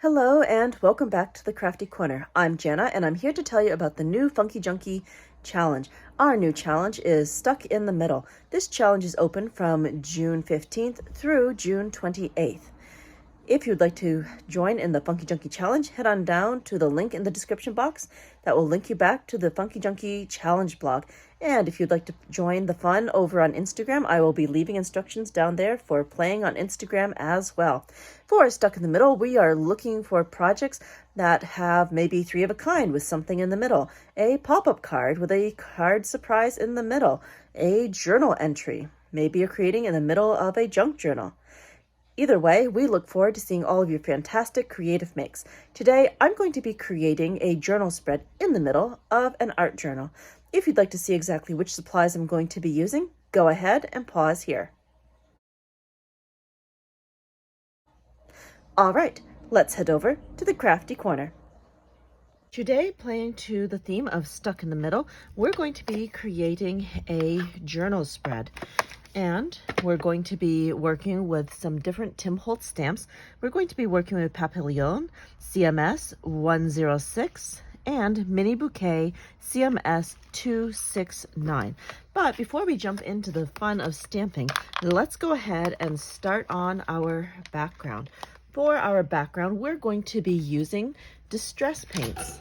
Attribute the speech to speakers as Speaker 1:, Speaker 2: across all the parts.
Speaker 1: Hello and welcome back to the Crafty Corner. I'm Jana and I'm here to tell you about the new Funkie Junkie Challenge. Our new challenge is Stuck in the Middle. This challenge is open from June 15th through June 28th. If you'd like to join in the Funkie Junkie Challenge, head on down to the link in the description box. That will link you back to the Funkie Junkie Challenge blog. And if you'd like to join the fun over on Instagram, I will be leaving instructions down there for playing on Instagram as well. For Stuck in the Middle, we are looking for projects that have maybe three of a kind with something in the middle, a pop-up card with a card surprise in the middle, a journal entry, maybe you're creating in the middle of a junk journal. Either way, we look forward to seeing all of your fantastic creative makes. Today, I'm going to be creating a journal spread in the middle of an art journal. If you'd like to see exactly which supplies I'm going to be using, go ahead and pause here. All right, let's head over to the Crafty Corner. Today, playing to the theme of Stuck in the Middle, we're going to be creating a journal spread. And we're going to be working with some different Tim Holtz stamps. We're going to be working with Papillon, CMS 106, and Mini Bouquet, CMS 269. But before we jump into the fun of stamping, let's go ahead and start on our background. For our background, we're going to be using distress paints.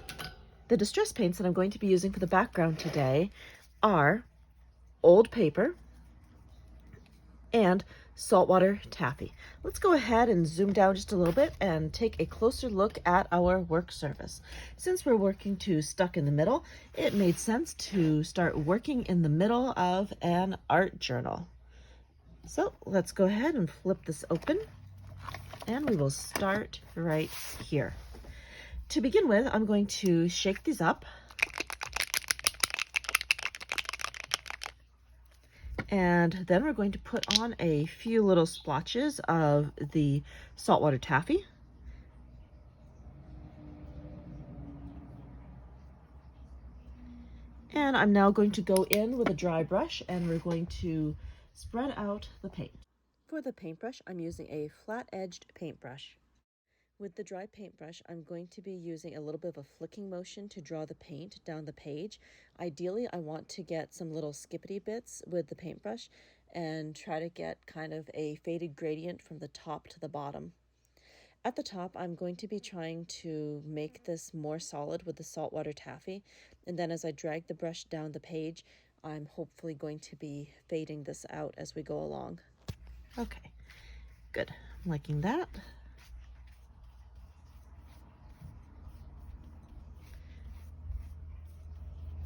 Speaker 1: The distress paints that I'm going to be using for the background today are old paper and saltwater taffy. Let's go ahead and zoom down just a little bit and take a closer look at our work surface. Since we're working to Stuck in the Middle, it made sense to start working in the middle of an art journal. So let's go ahead and flip this open and we will start right here. To begin with, I'm going to shake these up. And then we're going to put on a few little splotches of the saltwater taffy. And I'm now going to go in with a dry brush and we're going to spread out the paint. For the paintbrush, I'm using a flat-edged paintbrush. With the dry paintbrush, I'm going to be using a little bit of a flicking motion to draw the paint down the page. Ideally, I want to get some little skippity bits with the paintbrush and try to get kind of a faded gradient from the top to the bottom. At the top, I'm going to be trying to make this more solid with the saltwater taffy, and then as I drag the brush down the page, I'm hopefully going to be fading this out as we go along. Okay, good. I'm liking that.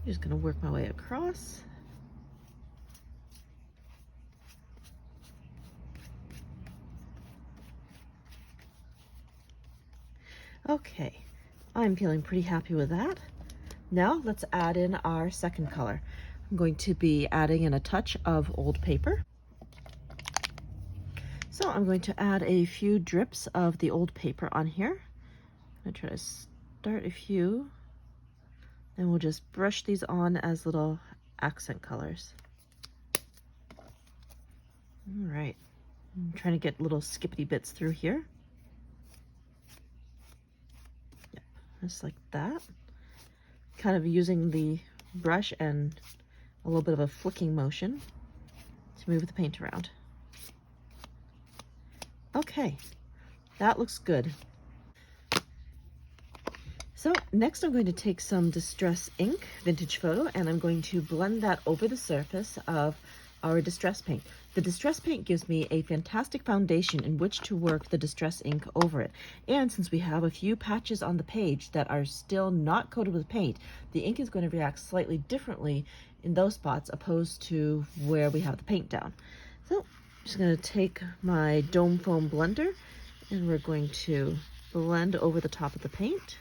Speaker 1: Just going to work my way across. Okay, I'm feeling pretty happy with that. Now let's add in our second color. I'm going to be adding in a touch of old paper. So I'm going to add a few drips of the old paper on here. I'm going to try to start a few. And we'll just brush these on as little accent colors. All right, I'm trying to get little skippity bits through here. Yep, just like that. Kind of using the brush and a little bit of a flicking motion to move the paint around. Okay, that looks good. So next I'm going to take some Distress ink, Vintage Photo, and I'm going to blend that over the surface of our Distress paint. The Distress paint gives me a fantastic foundation in which to work the Distress ink over it. And since we have a few patches on the page that are still not coated with paint, the ink is going to react slightly differently in those spots opposed to where we have the paint down. So I'm just going to take my Dome Foam blender and we're going to blend over the top of the paint.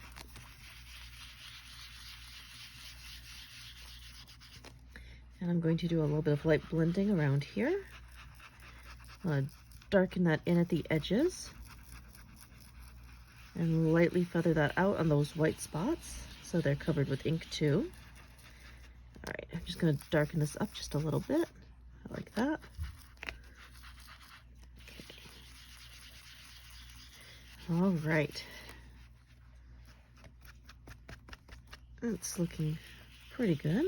Speaker 1: And I'm going to do a little bit of light blending around here. Darken that in at the edges. And lightly feather that out on those white spots so they're covered with ink too. All right, I'm just going to darken this up just a little bit. Like that. Okay. All right. It's looking pretty good.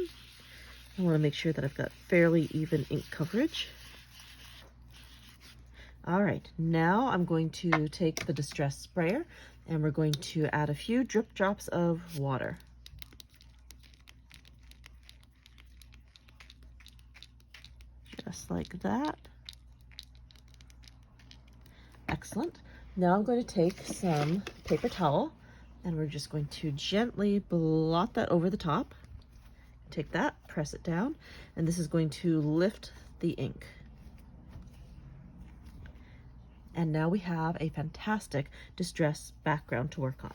Speaker 1: I want to make sure that I've got fairly even ink coverage. All right, now I'm going to take the Distress sprayer and we're going to add a few drip drops of water. Just like that. Excellent. Now I'm going to take some paper towel and we're just going to gently blot that over the top. Take that, press it down, and this is going to lift the ink. And now we have a fantastic distress background to work on.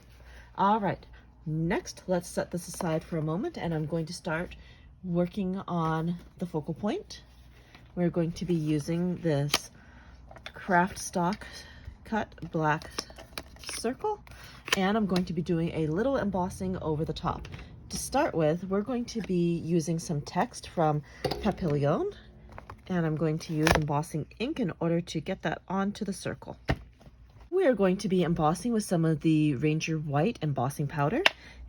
Speaker 1: All right, next let's set this aside for a moment and I'm going to start working on the focal point. We're going to be using this craft stock cut black circle and I'm going to be doing a little embossing over the top. To start with, we're going to be using some text from Papillon and I'm going to use embossing ink in order to get that onto the circle. We are going to be embossing with some of the Ranger White embossing powder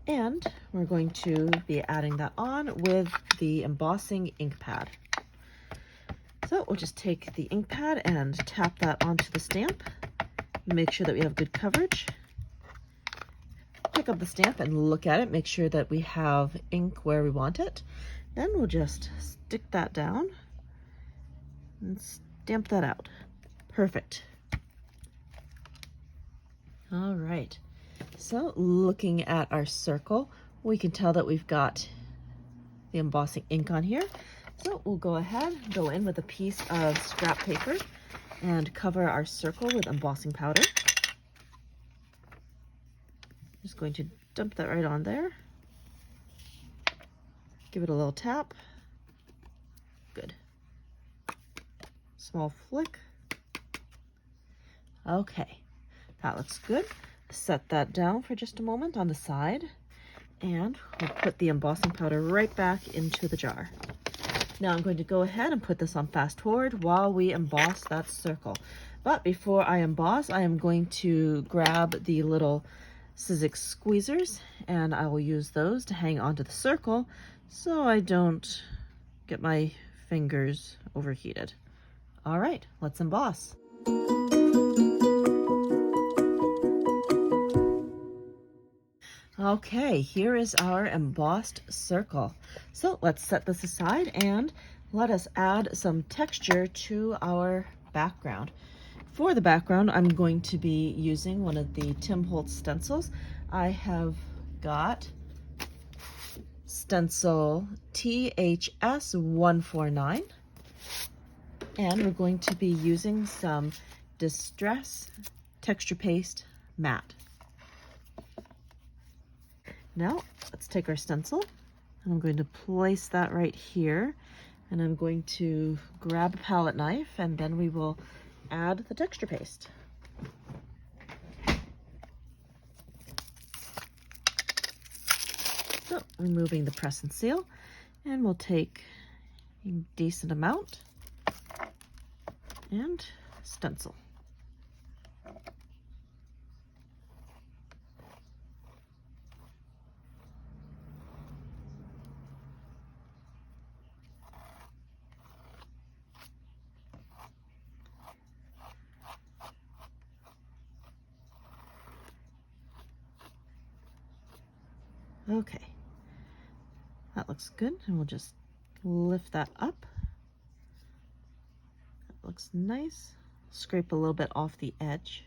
Speaker 1: and we're going to be adding that on with the embossing ink pad. So we'll just take the ink pad and tap that onto the stamp. Make sure that we have good coverage. Pick up the stamp and look at it, make sure that we have ink where we want it. Then we'll just stick that down and stamp that out. Perfect. All right, so looking at our circle, we can tell that we've got the embossing ink on here. So we'll go ahead, go in with a piece of scrap paper and cover our circle with embossing powder. Just going to dump that right on there. Give it a little tap. Good. Small flick. Okay, that looks good. Set that down for just a moment on the side and we'll put the embossing powder right back into the jar. Now I'm going to go ahead and put this on fast forward while we emboss that circle. But before I emboss, I am going to grab the little Sizzix squeezers and I will use those to hang onto the circle so I don't get my fingers overheated. All right, let's emboss. Okay, here is our embossed circle. So let's set this aside and let us add some texture to our background. For the background, I'm going to be using one of the Holtz stencils. I have got stencil THS 149, and we're going to be using some Distress Texture Paste Matte. Now, let's take our stencil, and I'm going to place that right here, and I'm going to grab a palette knife, and then we will add the texture paste. So, removing the press and seal, and we'll take a decent amount and stencil. Okay, that looks good, and we'll just lift that up. That looks nice. Scrape a little bit off the edge.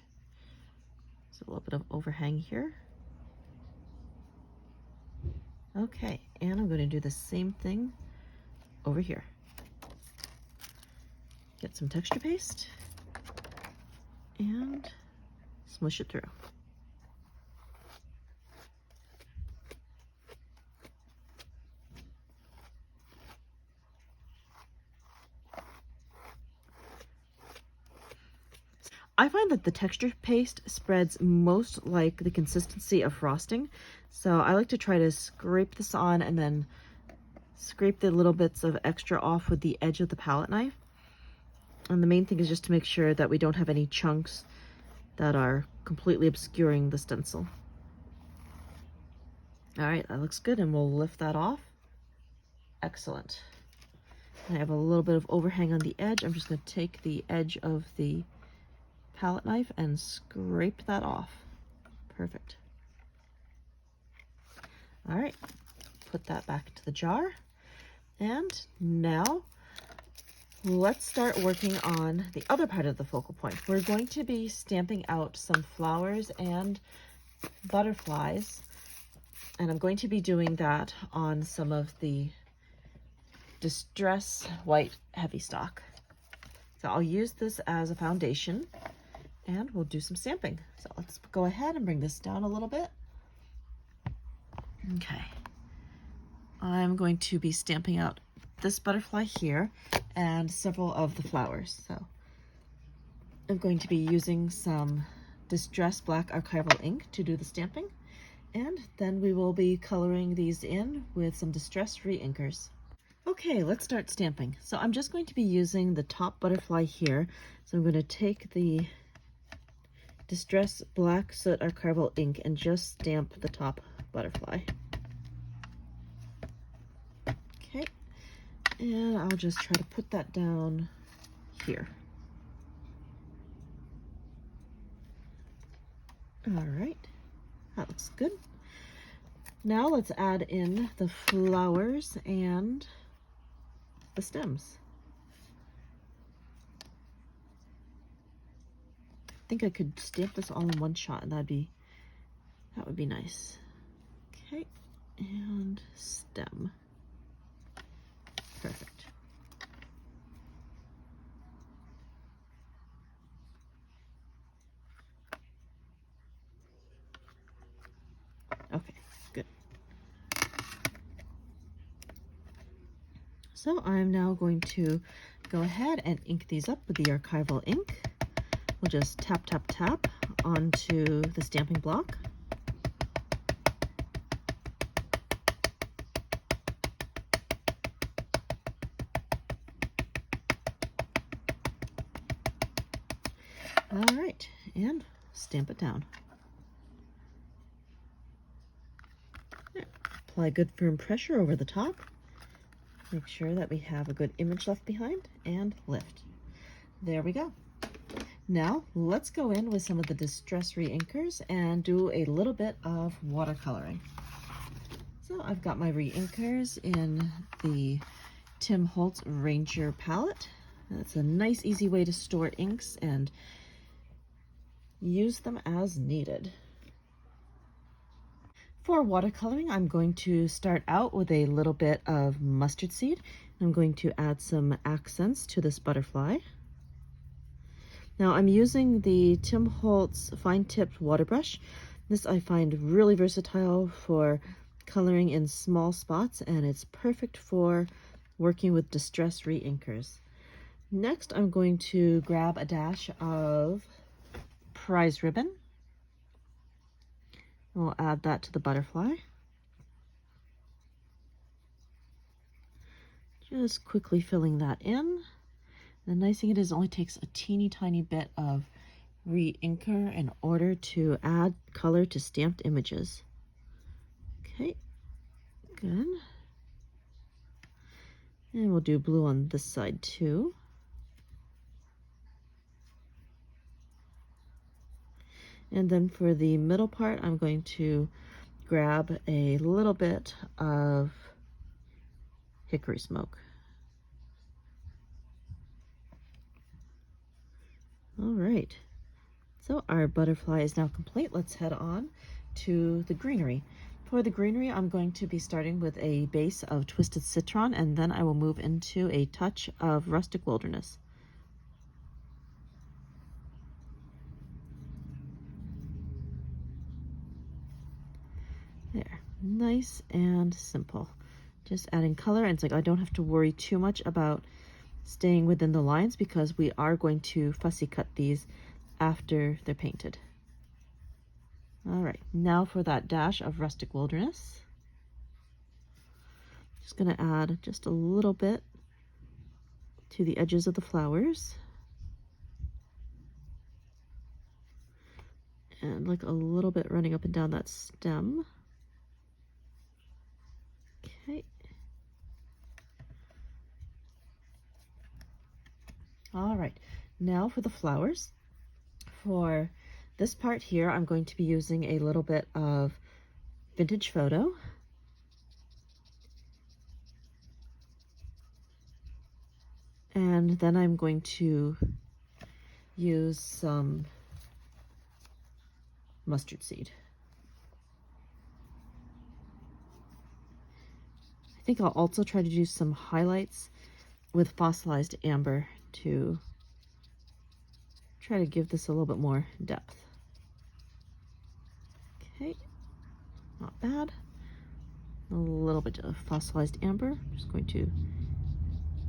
Speaker 1: There's a little bit of overhang here. Okay, and I'm going to do the same thing over here. Get some texture paste and smush it through. I find that the texture paste spreads most like the consistency of frosting, so I like to try to scrape this on and then scrape the little bits of extra off with the edge of the palette knife. And the main thing is just to make sure that we don't have any chunks that are completely obscuring the stencil. All right, that looks good, and we'll lift that off. Excellent. I have a little bit of overhang on the edge. I'm just going to take the edge of the palette knife and scrape that off. Perfect. All right, put that back to the jar. And now let's start working on the other part of the focal point. We're going to be stamping out some flowers and butterflies, and I'm going to be doing that on some of the Distress White Heavy Stock. So I'll use this as a foundation, and we'll do some stamping. So let's go ahead and bring this down a little bit. Okay. I'm going to be stamping out this butterfly here and several of the flowers. So I'm going to be using some Distress Black Archival ink to do the stamping, and then we will be coloring these in with some Distress Reinkers. Okay, let's start stamping. So I'm just going to be using the top butterfly here. So I'm going to take the Distress Black Soot Archival ink and just stamp the top butterfly. Okay, and I'll just try to put that down here. All right, that looks good. Now let's add in the flowers and the stems. I think I could stamp this all in one shot, and that would be nice. Okay, and stem. Perfect. Okay, good. So I'm now going to go ahead and ink these up with the archival ink. We'll just tap, tap, tap onto the stamping block. All right, and stamp it down. Apply good firm pressure over the top. Make sure that we have a good image left behind, and lift. There we go. Now let's go in with some of the Distress Reinkers and do a little bit of watercoloring. So I've got my reinkers in the Tim Holtz Ranger palette. That's a nice, easy way to store inks and use them as needed. For watercoloring, I'm going to start out with a little bit of mustard seed. I'm going to add some accents to this butterfly. Now I'm using the Tim Holtz fine-tipped water brush. This I find really versatile for coloring in small spots, and it's perfect for working with Distress Reinkers. Next, I'm going to grab a dash of prize ribbon. We'll add that to the butterfly. Just quickly filling that in. The nice thing it is, it only takes a teeny tiny bit of reinker in order to add color to stamped images. Okay, good. And we'll do blue on this side too. And then for the middle part, I'm going to grab a little bit of hickory smoke. All right, so our butterfly is now complete. Let's head on to the greenery. For the greenery, I'm going to be starting with a base of Twisted Citron, and then I will move into a touch of Rustic Wilderness. There, nice and simple. Just adding color, and it's like I don't have to worry too much about staying within the lines because we are going to fussy cut these after they're painted. All right, now for that dash of Rustic Wilderness. Just gonna add just a little bit to the edges of the flowers. And like a little bit running up and down that stem. Okay. All right, now for the flowers. For this part here, I'm going to be using a little bit of Vintage Photo. And then I'm going to use some mustard seed. I think I'll also try to do some highlights with fossilized amber to try to give this a little bit more depth. Okay, not bad. A little bit of fossilized amber. I'm just going to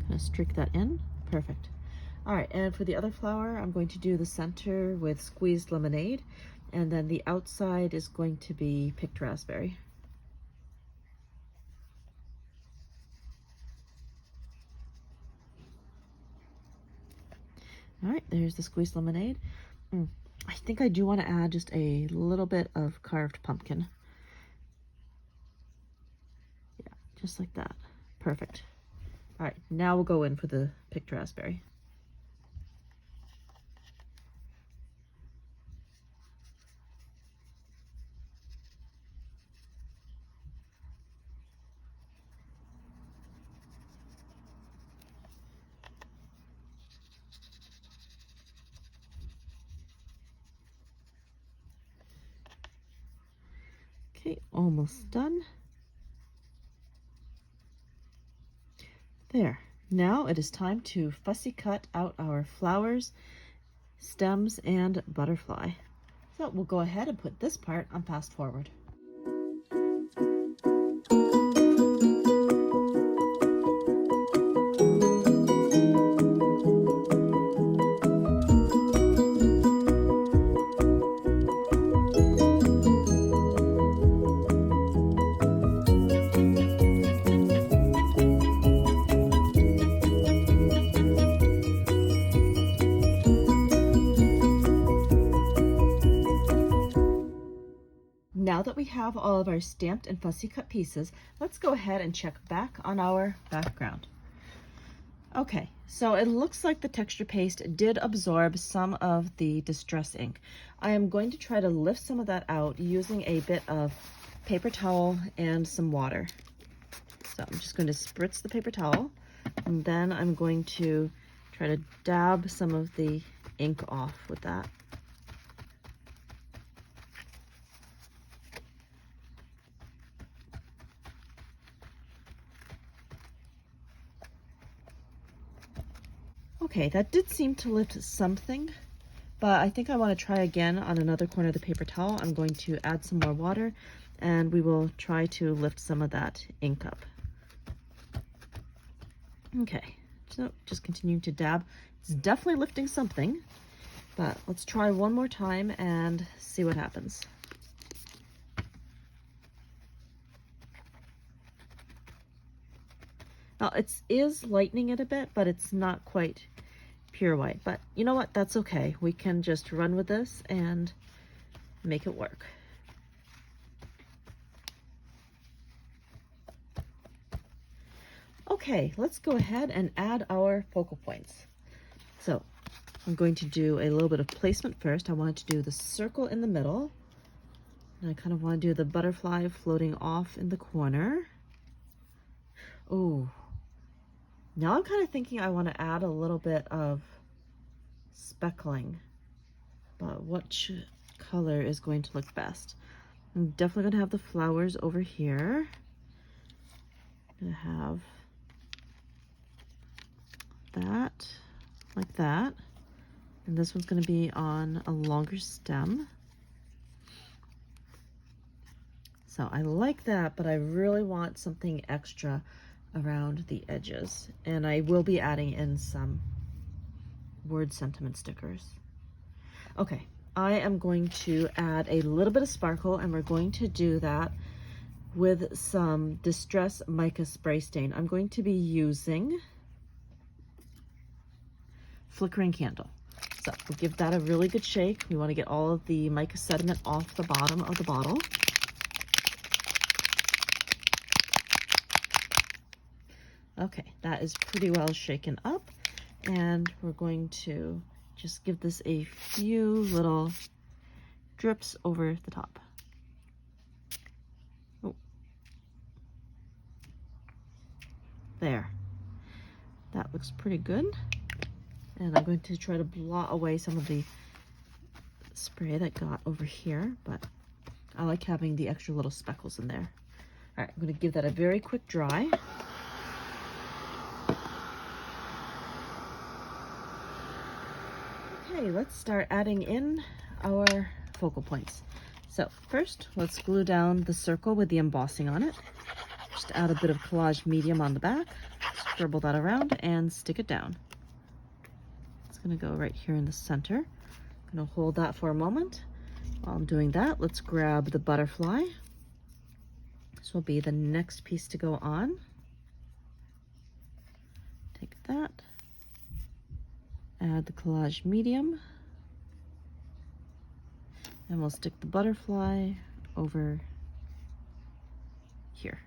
Speaker 1: kind of streak that in. Perfect. All right, and for the other flower, I'm going to do the center with squeezed lemonade, and then the outside is going to be picked raspberry. All right, there's the squeezed lemonade. I think I do want to add just a little bit of carved pumpkin. Yeah, just like that. Perfect. All right, now we'll go in for the picked raspberry. Okay, almost done. There. Now it is time to fussy cut out our flowers, stems, and butterfly. So we'll go ahead and put this part on fast forward. Now that we have all of our stamped and fussy cut pieces, let's go ahead and check back on our background. Okay, so it looks like the texture paste did absorb some of the distress ink. I am going to try to lift some of that out using a bit of paper towel and some water. So I'm just going to spritz the paper towel, and then I'm going to try to dab some of the ink off with that. Okay, that did seem to lift something, but I think I want to try again on another corner of the paper towel. I'm going to add some more water, and we will try to lift some of that ink up. Okay, so just continuing to dab. It's definitely lifting something, but let's try one more time and see what happens. Now it is lightening it a bit, but it's not quite pure white. But you know what? That's okay. We can just run with this and make it work. Okay, let's go ahead and add our focal points. So I'm going to do a little bit of placement first. I wanted to do the circle in the middle, and I kind of want to do the butterfly floating off in the corner. Oh, now I'm kind of thinking I want to add a little bit of speckling, but what color is going to look best? I'm definitely going to have the flowers over here. I'm going to have that, like that. And this one's going to be on a longer stem. So I like that, but I really want something extra around the edges. And I will be adding in some word sentiment stickers. Okay, I am going to add a little bit of sparkle, and we're going to do that with some Distress Mica Spray Stain. I'm going to be using Flickering Candle. So we'll give that a really good shake. We want to get all of the mica sediment off the bottom of the bottle. Okay, that is pretty well shaken up, and we're going to just give this a few little drips over the top. Oh. There. That looks pretty good. And I'm going to try to blot away some of the spray that got over here, but I like having the extra little speckles in there. All right, I'm going to give that a very quick dry. Okay, let's start adding in our focal points. So first, let's glue down the circle with the embossing on it. Just add a bit of collage medium on the back, scribble that around, and stick it down. It's going to go right here in the center. I'm going to hold that for a moment. While I'm doing that, let's grab the butterfly. This will be the next piece to go on. Take that. Add the collage medium. And we'll stick the butterfly over here.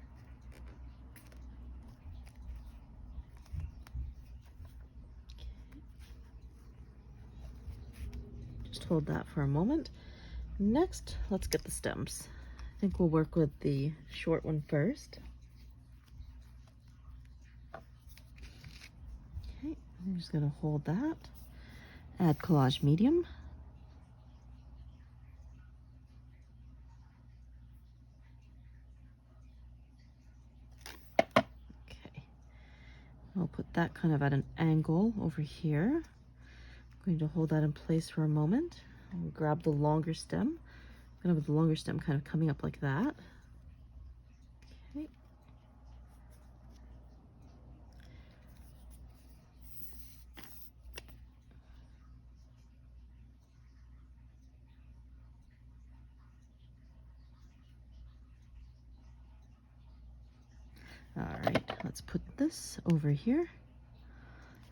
Speaker 1: Just hold that for a moment. Next, let's get the stems. I think we'll work with the short one first. Okay, I'm just gonna hold that. Add collage medium. Okay, I'll put that kind of at an angle over here. I'm going to hold that in place for a moment. And grab the longer stem. I'm gonna have the longer stem kind of coming up like that. Okay. All right, let's put this over here.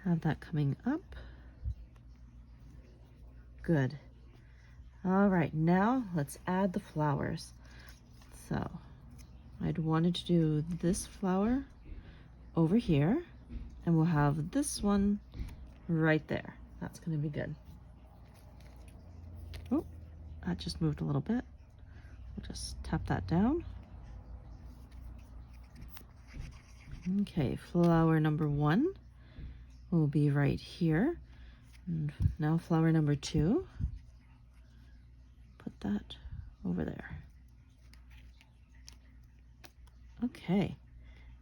Speaker 1: Have that coming up. Good. All right, now let's add the flowers. So I'd wanted to do this flower over here, and we'll have this one right there. That's gonna be good. Oh, that just moved a little bit. We'll just tap that down. Okay, flower number 1 will be right here. And now flower number 2. Put that over there. Okay,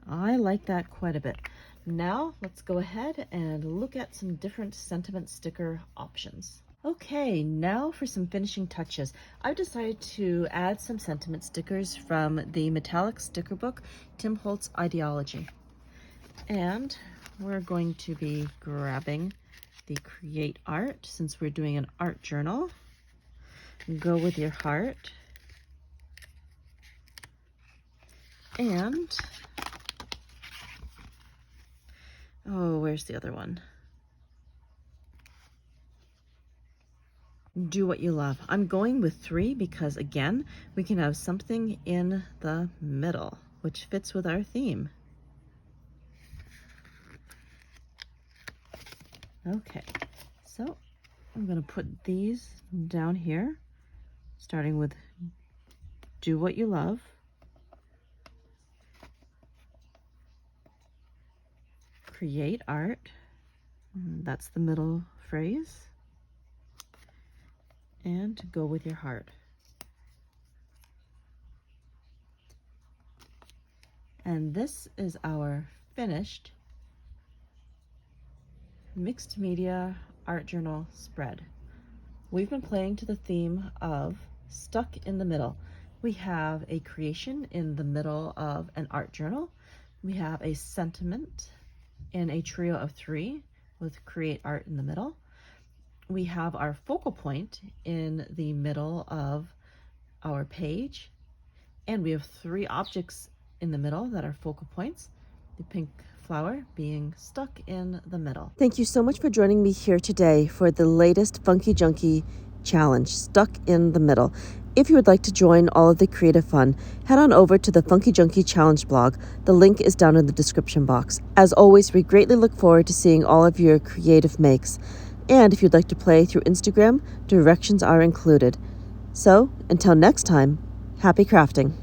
Speaker 1: I like that quite a bit. Now let's go ahead and look at some different sentiment sticker options. Okay, now for some finishing touches. I've decided to add some sentiment stickers from the metallic sticker book, Tim Holtz Ideology. And we're going to be grabbing the Create Art, since we're doing an art journal. Go with your heart. And, oh, where's the other one? Do what you love. I'm going with 3 because, again, we can have something in the middle, which fits with our theme. Okay, so I'm going to put these down here, starting with Do What You Love. Create Art. That's the middle phrase. And Go With Your Heart. And this is our finished mixed media art journal spread. We've been playing to the theme of stuck in the middle. We have a creation in the middle of an art journal. We have a sentiment in a trio of 3 with Create Art in the middle. We have our focal point in the middle of our page, and we have 3 objects in the middle that are focal points, the pink flower being stuck in the middle. Thank you so much for joining me here today for the latest Funkie Junkie challenge, Stuck in the Middle. If you would like to join all of the creative fun, head on over to the Funkie Junkie Challenge blog. The link is down in the description box. As always, we greatly look forward to seeing all of your creative makes. And if you'd like to play through Instagram, directions are included. So, until next time, happy crafting.